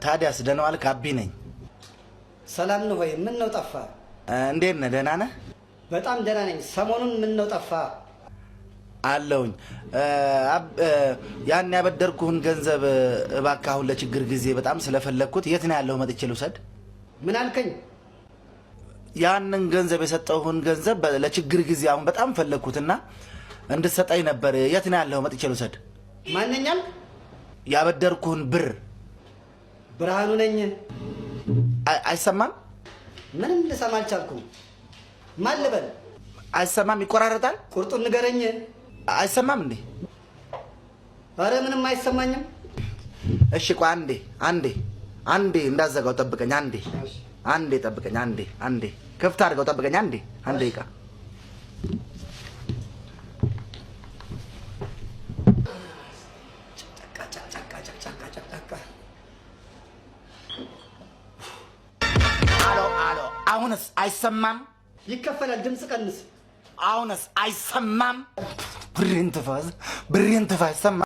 ታዲያስ ደህና ዋልክ? አቢ ነኝ። ሰላም ነው ወይ? ምን ነው ጠፋ? እንዴት ነህ? ደህና ነህ? በጣም ደህና ነኝ። ሰሞኑን ምን ነው ጠፋ? አለውኝ። ያን ያበደርኩህን ገንዘብ እባክህ አሁን ለችግር ጊዜ በጣም ስለፈለግኩት የት ነው ያለው? መጥቼ ልውሰድ? ምን አልከኝ? ያንን ገንዘብ የሰጠሁህን ገንዘብ ለችግር ጊዜ አሁን በጣም ፈለግኩትና እንድትሰጠኝ ነበር። የት ነው ያለው? መጥቼ ልውሰድ? ማንኛል? ያበደርኩህን ብር። ብርሃኑ ነኝ። አይሰማም? ምንም ልሰማ አልቻልኩም። ማን ልበል? አይሰማም? ይቆራረጣል። ቁርጡን ንገረኝ። አይሰማም እንዴ? አረ ምንም አይሰማኝም። እሺ ቆይ አንዴ እንዳዘጋው ጠብቀኝ። አንዴ ጠብቀኝ። አንዴ ክፍት አድርገው ጠብቀኝ። አንዴ ደቂቃ። አሎ አሁንስ አይሰማም? ይከፈላል። ድምፅ ቀንስ። አሁንስ አይሰማም? ብሬን ትፋዝ አይሰማም?